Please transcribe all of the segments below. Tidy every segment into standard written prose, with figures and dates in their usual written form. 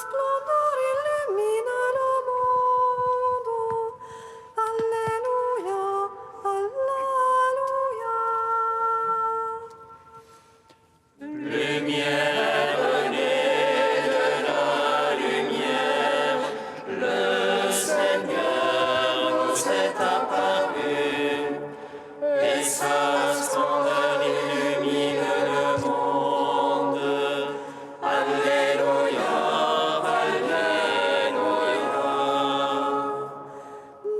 splendeur illumine le monde. Alléluia, Alléluia. Lumière née de la lumière, le Seigneur nous est apparu, et sa splendeur illumine le monde. Alléluia, Alléluia.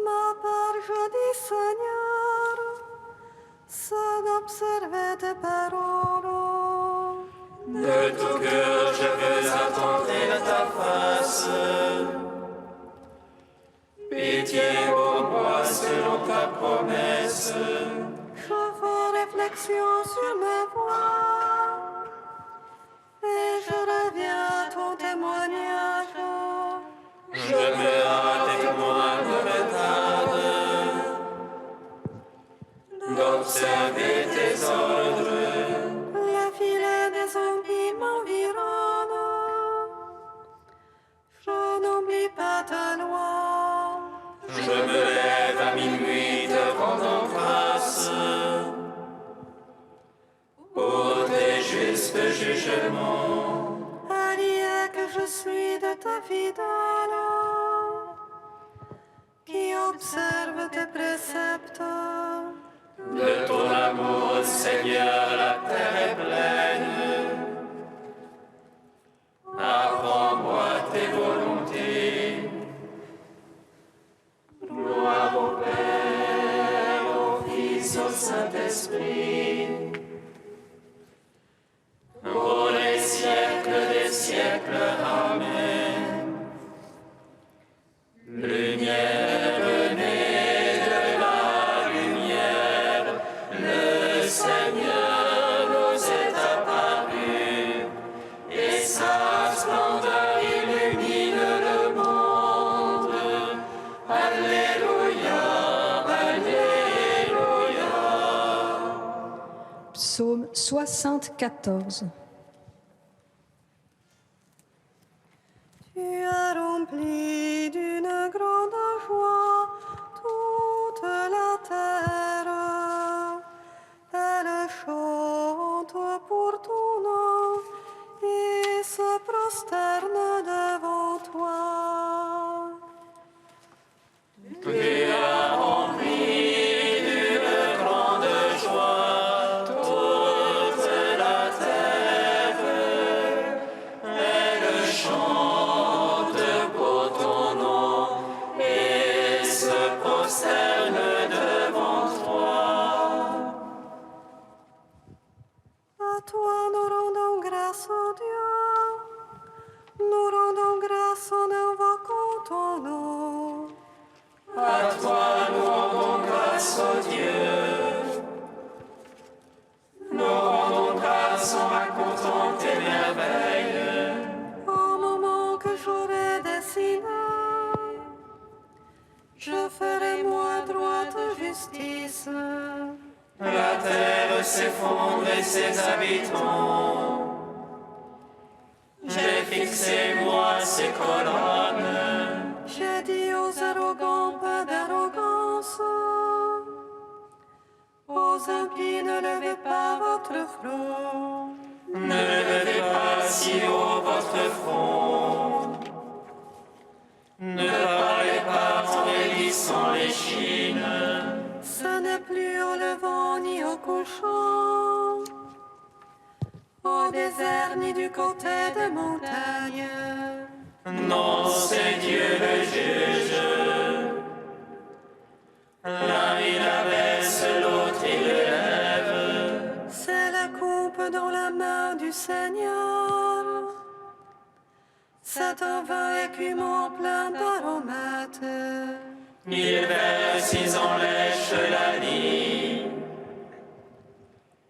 Ma part, je dis Seigneur, c'est d'observer tes paroles. De tout cœur je veux attendre ta face. Pitié pour moi selon ta promesse. Je fais réflexion sur mes voies et je reviens à ton témoignage. Je me hâte et moins ne me tarde d'observer tes ordres. Les filets des zombies m'environnent. Je n'oublie pas ta loi. Je me lève à minuit te rendant grâce pour tes justes jugements. Allié que je suis de ta fidèle, qui observe tes préceptes. De ton amour, Seigneur, la terre est pleine. Apprends-moi tes volontés. Gloire au Père, au Fils, au Saint-Esprit, pour les siècles des siècles. Amen. Lumière née de la lumière, le Seigneur nous est apparu, et sa splendeur illumine le monde. Alléluia, Alléluia. Psaume 74. Tu as rempli d'une grande joie toute la terre. Elle chante pour ton nom et se prosterne devant toi. Tu as rempli d'une grande joie toute la terre. Elle chante pour ton nom et se prosterne devant toi. À toi nous rendons grâce, ô Dieu. Nous rendons grâce en invoquant ton nom. À toi nous rendons grâce, ô Dieu. Nous rendons grâce en racontant tes merveilles. Au moment que j'aurai dessiné, je ferai moi droite justice. La terre s'effondre et ses habitants. J'ai fixé moi ses colonnes. J'ai dit aux arrogants pas d'arrogance. Aux impies ne levez pas votre front. Ne levez pas si haut votre front. Ne parlez pas en raidissant l'échine. Ce n'est plus au levant ni au couchant, au désert ni du côté des montagnes. Non, c'est Dieu le juge. L'un il abaisse, l'autre il lève. C'est la coupe dans la main du Seigneur. C'est un vin écumant plein d'aromates. Il verse, ils en lèchent la nuit.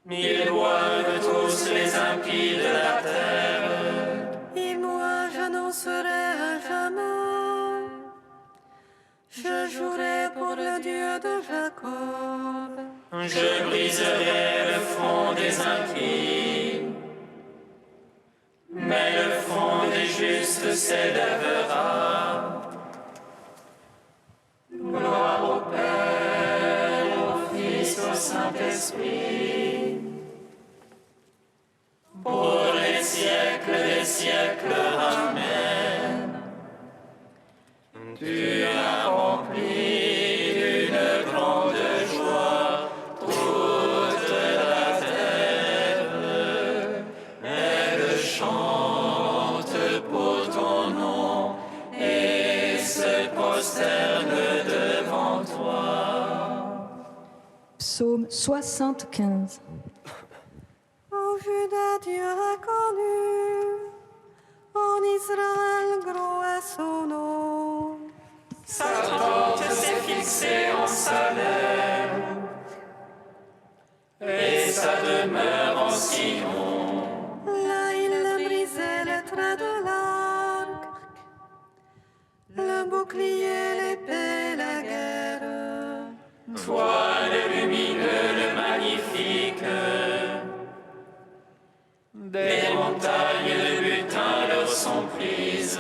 Ils boivent tous les impies de la terre. Et moi je n'en serai à jamais. Je jouerai pour le Dieu de Jacob. Je briserai le front des impies, mais le front des justes s'élèvera. Gloire au Père, au Fils, au Saint-Esprit, pour les siècles des siècles. Amen. Tu as rempli d'une grande joie toute la terre. Elle chante pour ton nom et se prosterne devant toi. Psaume 75. En Juda, Dieu a connu, en Israël, gros est son nom. Sa tente s'est fixée en Salem et sa demeure en Sion. Là, il a brisé les traits de l'arc, le bouclier, l'épée, la guerre. Toi, le lumineux, le magnifique, des montagnes de butin leur sont prises.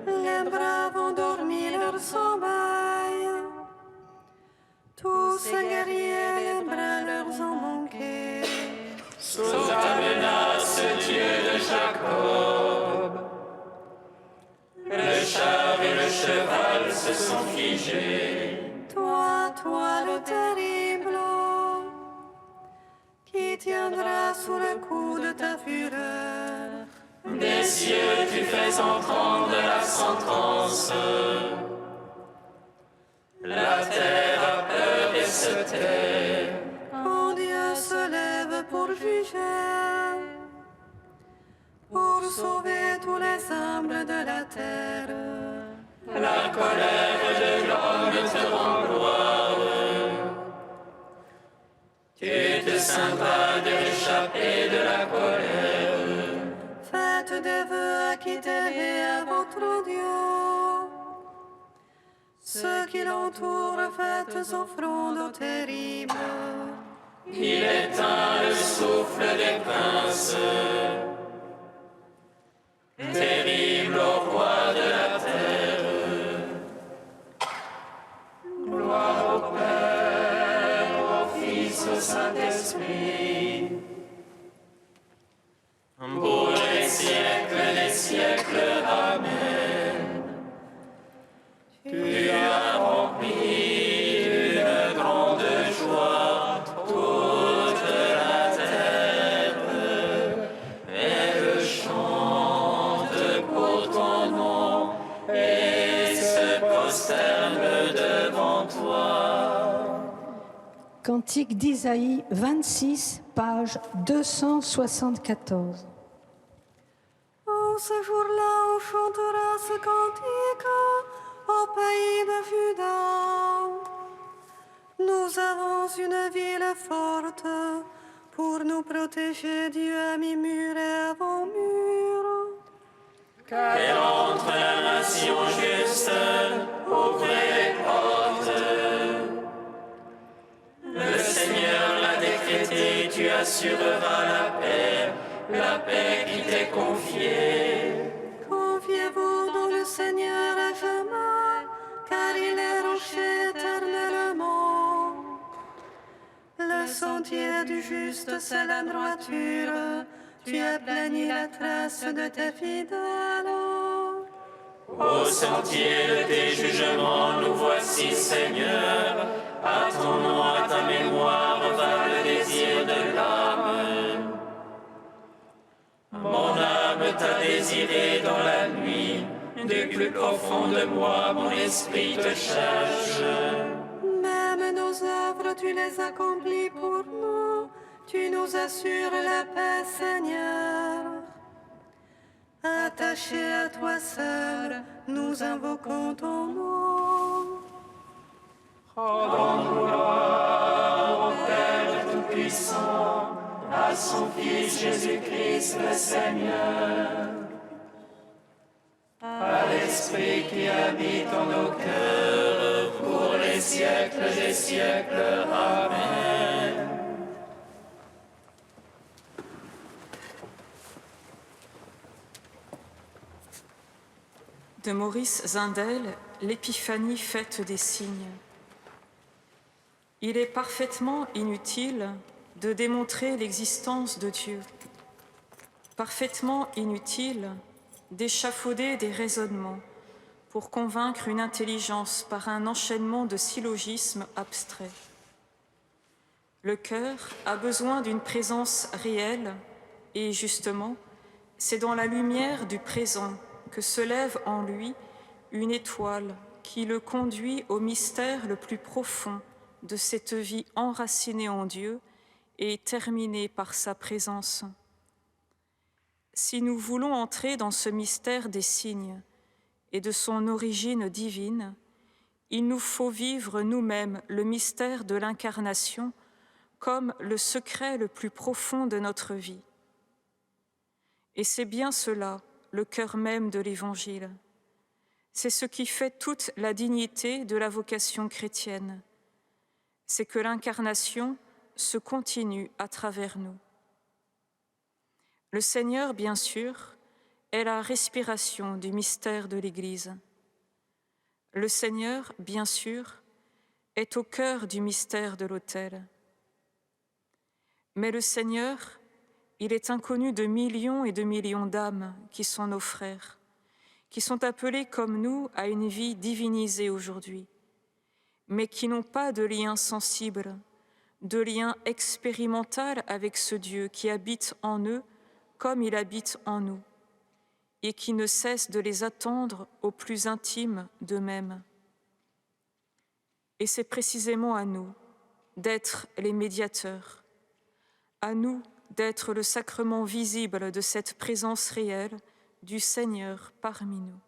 Les braves ont dormi leur sommeil, tous ces guerriers, les bras leur ont manqué. Sous ta menace, Dieu de Jacob, le char et le cheval se sont figés. Toi le terrible, qui tiendra sous le coup de ta fureur. Des cieux, tu fais entendre la sentence. La terre a peur et se tait. Quand Dieu se lève pour juger, pour sauver tous les humbles de la terre. La colère de l'homme te rend gloire. Tu te scintas de l'échappée de la colère. Faites des vœux acquittés à votre Dieu. Ceux qui l'entourent, faites offrandes terribles. Il éteint le souffle des princes. Terrible au roi de la terre. Gloire au Père, au Fils, au Saint-Esprit, pour les siècles des siècles. Amen. Tu as rempli d'une grande joie toute la terre. Elle chante pour ton nom et se prosterne devant toi. Cantique d'Isaïe 26, page 274. En ce jour-là, on chantera ce cantique au pays de Juda. Nous avons une ville forte pour nous protéger. Dieu a mis mur et avant-mur. Qu'elle entre la nation juste, ouvrez les portes. Le Seigneur l'a décrété, tu assureras la paix qui t'est confiée. Confiez-vous dans le Seigneur à jamais, car il est rocher éternellement. Le sentier du juste, c'est la droiture. Tu as plani la trace de tes fidèles. Au sentier de tes jugements, nous voici, Seigneur. À ton nom, à ta mémoire, va le désir de l'âme. Mon âme t'a désiré dans la nuit. Du plus profond de moi, mon esprit te cherche. Même nos œuvres, tu les accomplis pour nous. Tu nous assures la paix, Seigneur. Attachés à toi seul, nous invoquons ton nom. Rendons gloire au Père Tout-Puissant, à son Fils Jésus-Christ le Seigneur, à l'Esprit qui habite en nos cœurs, pour les siècles des siècles. Amen. de Maurice Zindel, l'Épiphanie faite des signes. Il est parfaitement inutile de démontrer l'existence de Dieu, parfaitement inutile d'échafauder des raisonnements pour convaincre une intelligence par un enchaînement de syllogismes abstraits. Le cœur a besoin d'une présence réelle et justement, c'est dans la lumière du présent que se lève en lui une étoile qui le conduit au mystère le plus profond de cette vie enracinée en Dieu et terminée par sa présence. Si nous voulons entrer dans ce mystère des signes et de son origine divine, il nous faut vivre nous-mêmes le mystère de l'incarnation comme le secret le plus profond de notre vie. Et c'est bien cela, le cœur même de l'Évangile. C'est ce qui fait toute la dignité de la vocation chrétienne. C'est que l'incarnation se continue à travers nous. Le Seigneur, bien sûr, est la respiration du mystère de l'Église. Le Seigneur, bien sûr, est au cœur du mystère de l'autel. Mais le Seigneur, il est inconnu de millions et de millions d'âmes qui sont nos frères, qui sont appelés comme nous à une vie divinisée aujourd'hui, mais qui n'ont pas de lien sensible, de lien expérimental avec ce Dieu qui habite en eux comme il habite en nous, et qui ne cesse de les attendre au plus intime d'eux-mêmes. Et c'est précisément à nous d'être les médiateurs, à nous d'être le sacrement visible de cette présence réelle du Seigneur parmi nous.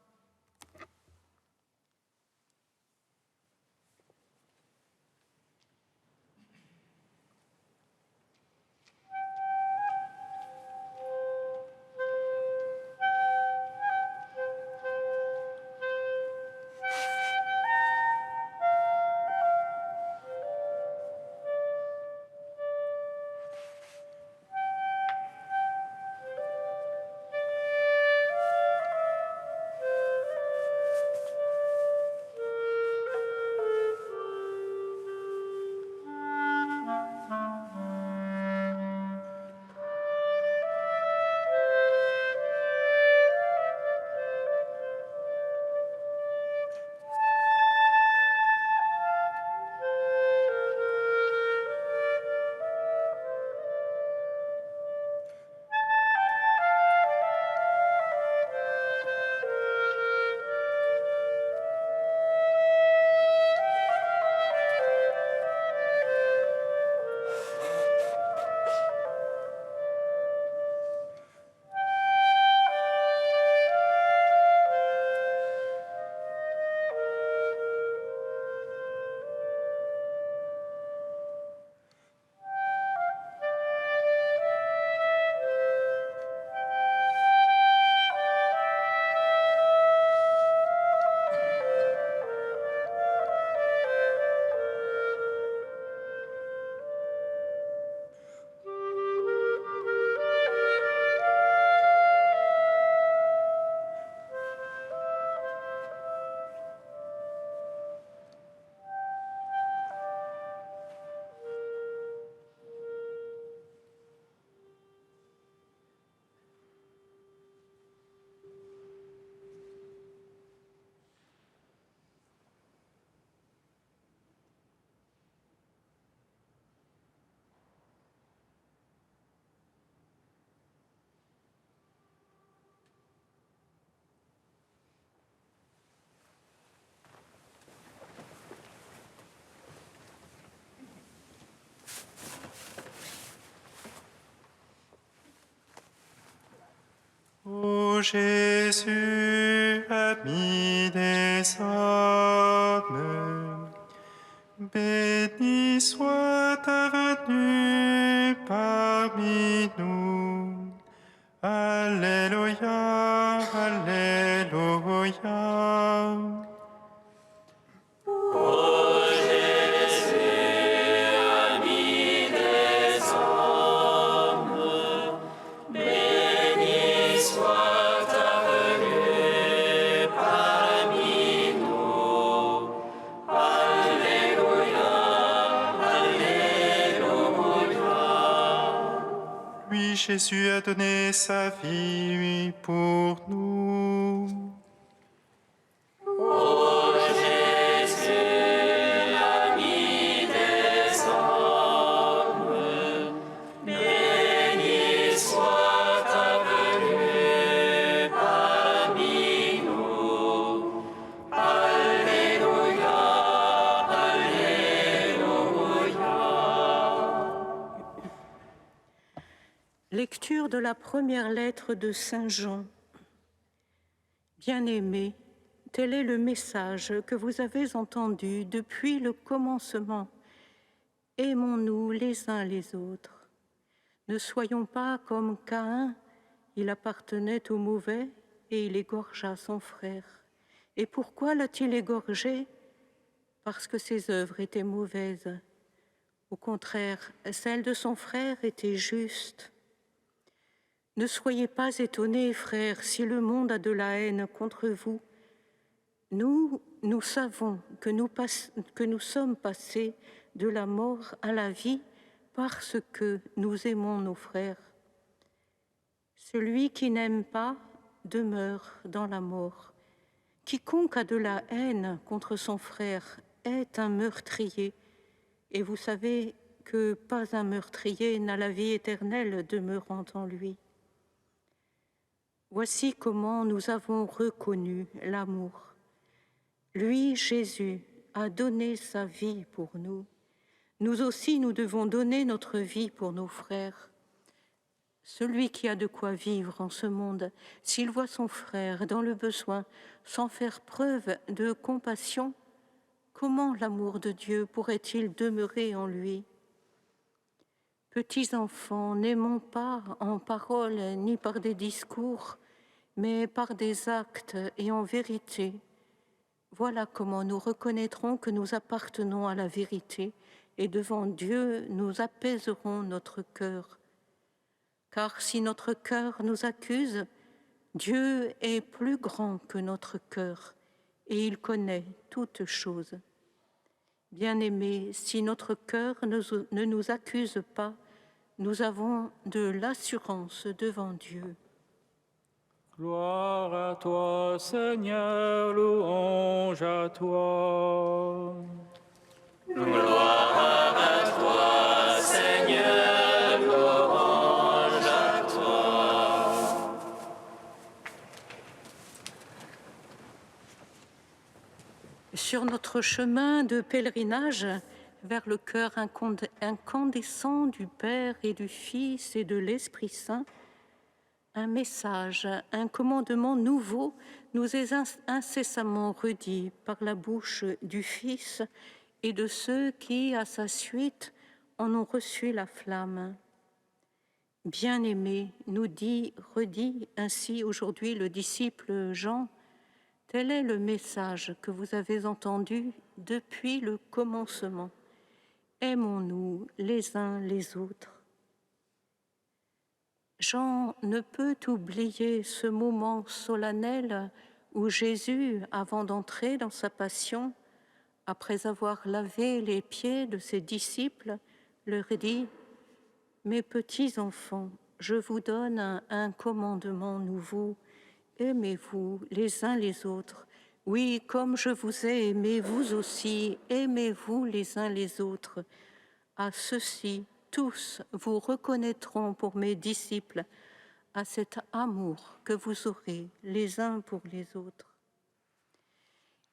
Ô Jésus, ami des hommes, béni soit ta venue parmi nous. Alléluia, Alléluia. Soit ta venue par Jésus a donné sa vie pour nous. Ô Jésus, ami des hommes, béni soit ta venue parmi nous. Alléluia, Alléluia. Lecture de la première lettre de Saint Jean. Bien-aimés, tel est le message que vous avez entendu depuis le commencement. Aimons-nous les uns les autres. Ne soyons pas comme Caïn, il appartenait au mauvais et il égorgea son frère. Et pourquoi l'a-t-il égorgé? Parce que ses œuvres étaient mauvaises. Au contraire, celles de son frère étaient justes. Ne soyez pas étonnés, frères, si le monde a de la haine contre vous. Nous savons que nous sommes passés de la mort à la vie parce que nous aimons nos frères. Celui qui n'aime pas demeure dans la mort. Quiconque a de la haine contre son frère est un meurtrier. Et vous savez que pas un meurtrier n'a la vie éternelle demeurant en lui. Voici comment nous avons reconnu l'amour. Lui, Jésus, a donné sa vie pour nous. Nous aussi, nous devons donner notre vie pour nos frères. Celui qui a de quoi vivre en ce monde, s'il voit son frère dans le besoin, sans faire preuve de compassion, comment l'amour de Dieu pourrait-il demeurer en lui? Petits enfants, n'aimons pas en parole ni par des discours, mais par des actes et en vérité. Voilà comment nous reconnaîtrons que nous appartenons à la vérité et devant Dieu, nous apaiserons notre cœur. Car si notre cœur nous accuse, Dieu est plus grand que notre cœur et il connaît toutes choses. Bien-aimés, si notre cœur ne nous accuse pas, nous avons de l'assurance devant Dieu. Gloire à toi, Seigneur, louange à toi. Gloire à toi, Seigneur, louange à toi. Sur notre chemin de pèlerinage vers le cœur incandescent du Père et du Fils et de l'Esprit Saint, un message, un commandement nouveau nous est incessamment redit par la bouche du Fils et de ceux qui, à sa suite, en ont reçu la flamme. Bien-aimés, nous redit ainsi aujourd'hui le disciple Jean, tel est le message que vous avez entendu depuis le commencement. Aimons-nous les uns les autres. Jean ne peut oublier ce moment solennel où Jésus, avant d'entrer dans sa passion, après avoir lavé les pieds de ses disciples, leur dit « Mes petits enfants, je vous donne un commandement nouveau. Aimez-vous les uns les autres. Oui, comme je vous ai aimé, vous aussi, aimez-vous les uns les autres. À ceci, tous vous reconnaîtront pour mes disciples, à cet amour que vous aurez les uns pour les autres. »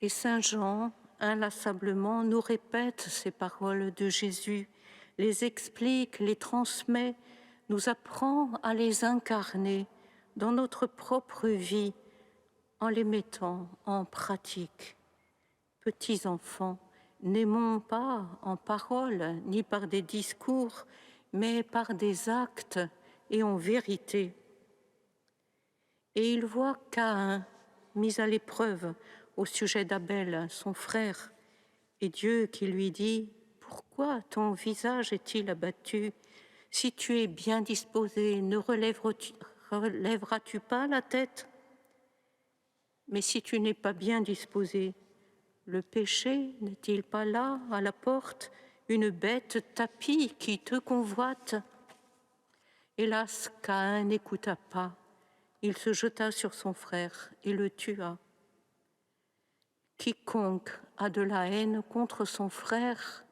Et Saint Jean, inlassablement, nous répète ces paroles de Jésus, les explique, les transmet, nous apprend à les incarner dans notre propre vie en les mettant en pratique. Petits enfants, n'aimons pas en parole ni par des discours, mais par des actes et en vérité. Et il voit Caïn mis à l'épreuve au sujet d'Abel, son frère, et Dieu qui lui dit « Pourquoi ton visage est-il abattu? Si tu es bien disposé, ne relèveras-tu pas la tête? Mais si tu n'es pas bien disposé, le péché n'est-il pas là, à la porte, une bête tapie qui te convoite? Hélas, Caïn n'écouta pas. Il se jeta sur son frère et le tua. Quiconque a de la haine contre son frère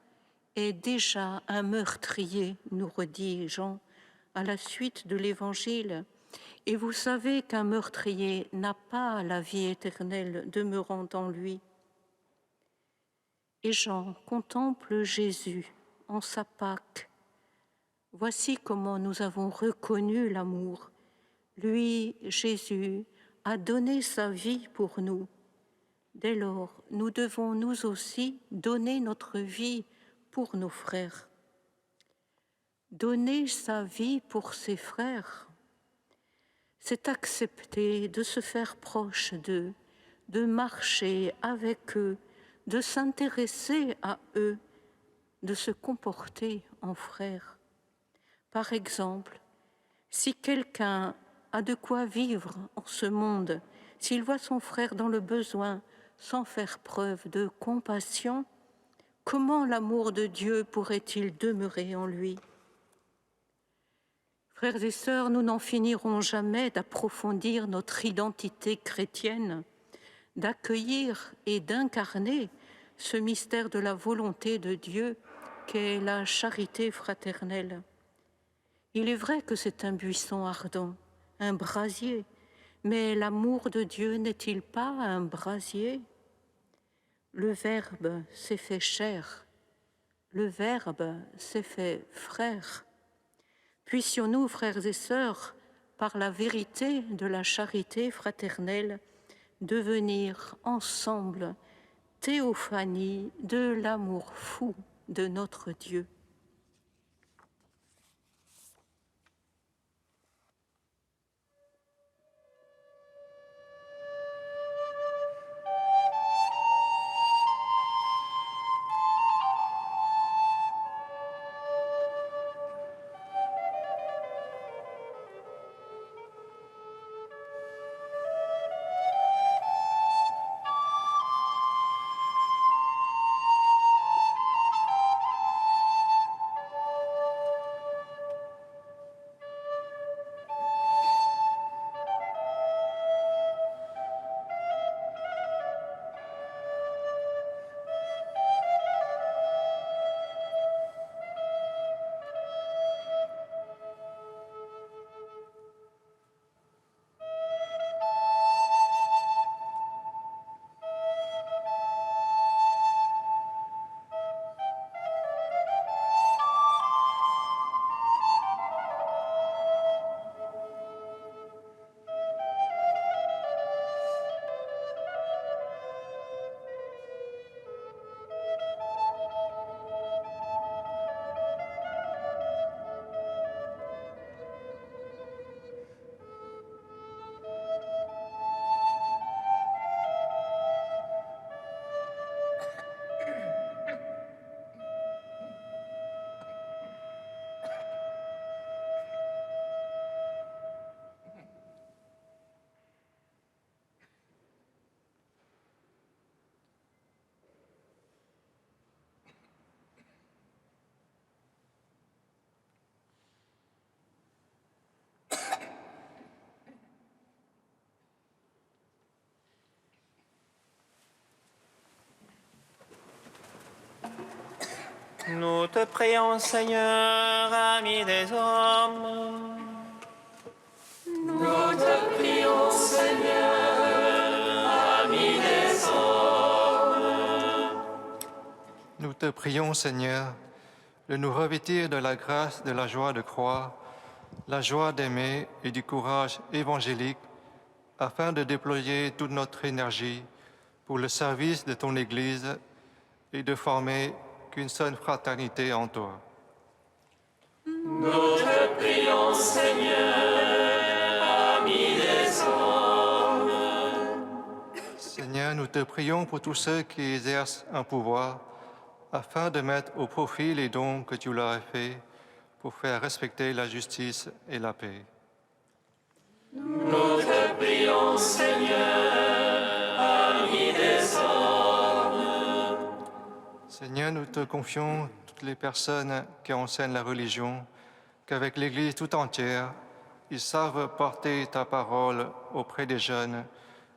est déjà un meurtrier, nous redit Jean à la suite de l'Évangile. Et vous savez qu'un meurtrier n'a pas la vie éternelle demeurant en lui. Et Jean contemple Jésus en sa Pâque. Voici comment nous avons reconnu l'amour. Lui, Jésus, a donné sa vie pour nous. Dès lors, nous devons nous aussi donner notre vie pour nos frères. Donner sa vie pour ses frères, c'est accepter de se faire proche d'eux, de marcher avec eux, de s'intéresser à eux, de se comporter en frères. Par exemple, si quelqu'un a de quoi vivre en ce monde, s'il voit son frère dans le besoin sans faire preuve de compassion, comment l'amour de Dieu pourrait-il demeurer en lui ? Frères et sœurs, nous n'en finirons jamais d'approfondir notre identité chrétienne, d'accueillir et d'incarner ce mystère de la volonté de Dieu qu'est la charité fraternelle. Il est vrai que c'est un buisson ardent, un brasier, mais l'amour de Dieu n'est-il pas un brasier ? Le Verbe s'est fait chair, le Verbe s'est fait frère. Puissions-nous, frères et sœurs, par la vérité de la charité fraternelle, devenir ensemble théophanie de l'amour fou de notre Dieu. Nous te prions, Seigneur, ami des hommes. Nous te prions, Seigneur, ami des hommes. Nous te prions, Seigneur, de nous revêtir de la grâce de la joie de croire, la joie d'aimer et du courage évangélique, afin de déployer toute notre énergie pour le service de ton Église et de former qu'une seule fraternité en toi. Nous te prions, Seigneur, ami des hommes. Seigneur, nous te prions pour tous ceux qui exercent un pouvoir, afin de mettre au profit les dons que tu leur as faits pour faire respecter la justice et la paix. Nous te prions, Seigneur, ami des hommes. Seigneur, nous te confions toutes les personnes qui enseignent la religion, qu'avec l'Église tout entière, ils savent porter ta parole auprès des jeunes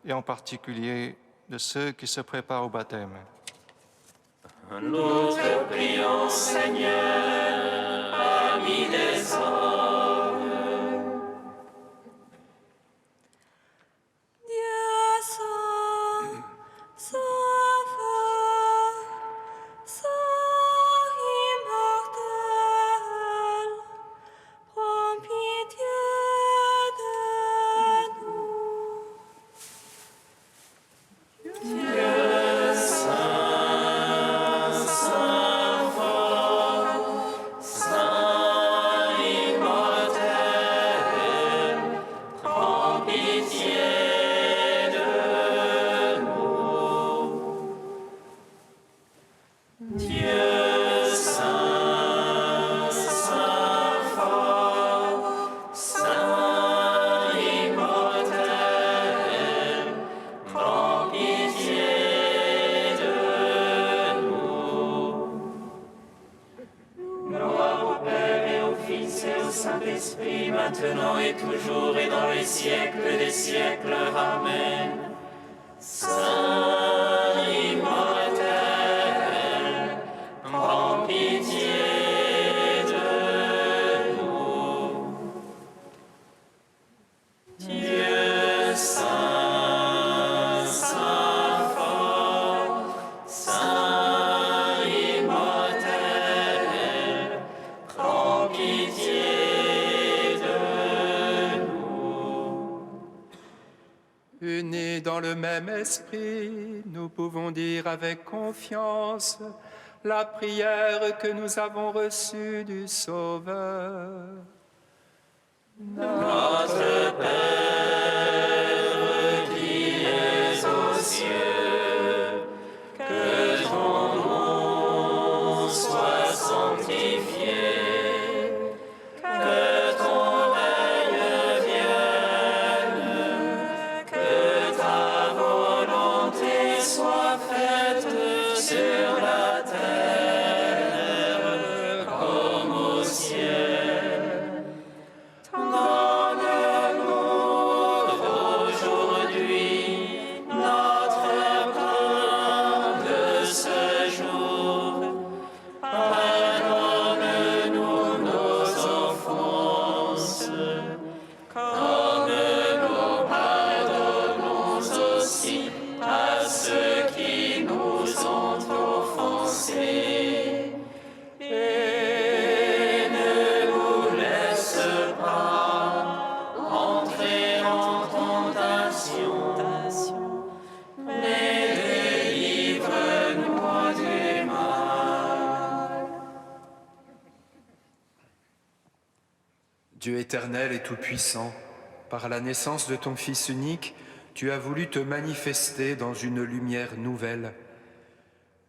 et en particulier de ceux qui se préparent au baptême. Nous te prions, Seigneur, ami des hommes. Dieu saint, sauveur, saint immortel, prends pitié de nous. Dieu saint, saint fort, saint immortel, prends pitié de nous. Dieu saint, saint fort, saint immortel, prends pitié de nous. Gloire au Père et au Fils et au Saint-Esprit, maintenant et toujours et dans les siècles des siècles. Amen. Saint immortel, prends pitié de nous. Dieu saint, saint fort, saint immortel, prends pitié de nous. Unis dans le même esprit, nous pouvons dire avec confiance la prière que nous avons reçue du Sauveur. Notre Père qui es aux cieux, que ton nom soit sanctifié, que ton règne vienne, que ta volonté soit faite sur la terre comme au ciel. Donne-nous aujourd'hui notre pain de ce jour. Pardonne-nous nos offenses, comme nous pardonnons aussi à ceux qui nous ont offensés. Et ne nous laisse pas entrer en tentation, mais délivre-nous du mal. Dieu éternel et tout-puissant, par la naissance de ton Fils unique, tu as voulu te manifester dans une lumière nouvelle.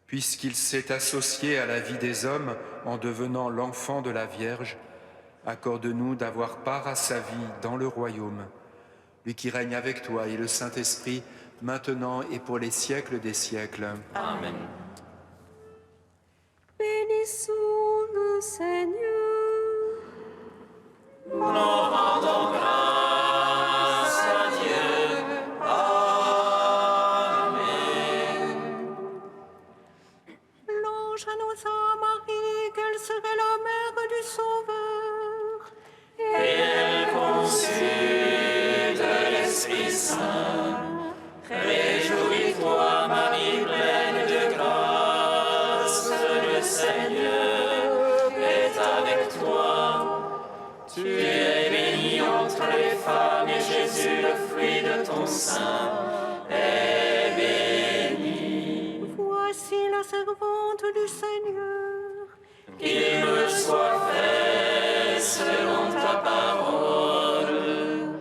Puisqu'il s'est associé à la vie des hommes en devenant l'enfant de la Vierge, accorde-nous d'avoir part à sa vie dans le royaume. Lui qui règne avec toi et le Saint-Esprit, maintenant et pour les siècles des siècles. Amen. Bénissons le Seigneur. Nous rendons grâce à Dieu. Amen. L'ange annonça à Marie qu'elle serait la mère du Sauveur. Et elle conçut de l'Esprit Saint. Réjouis-toi, Marie pleine de grâce, le Seigneur est avec toi. Tu es bénie entre les femmes et Jésus, le fruit de ton sein, est béni. Voici la servante du Seigneur. Qu'il me soit fait selon ta parole.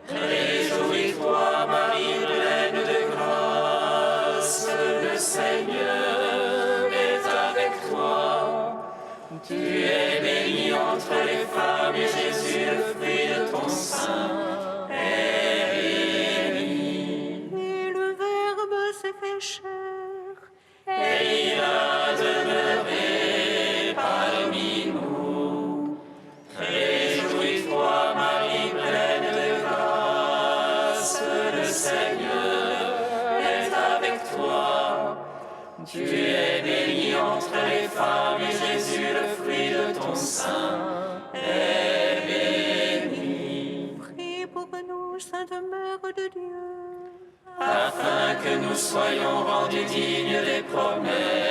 Réjouis-toi, Marie pleine de grâce, le Seigneur est avec toi. Tu es bénie entre les femmes et Jésus, le fruit de ton sein, est béni. Et le Verbe s'est fait chair. Et il a demeuré parmi nous. Tu es bénie entre les femmes et Jésus, le fruit de ton sein, est béni. Prie pour nous, Sainte Mère de Dieu, Afin que nous soyons rendus dignes des promesses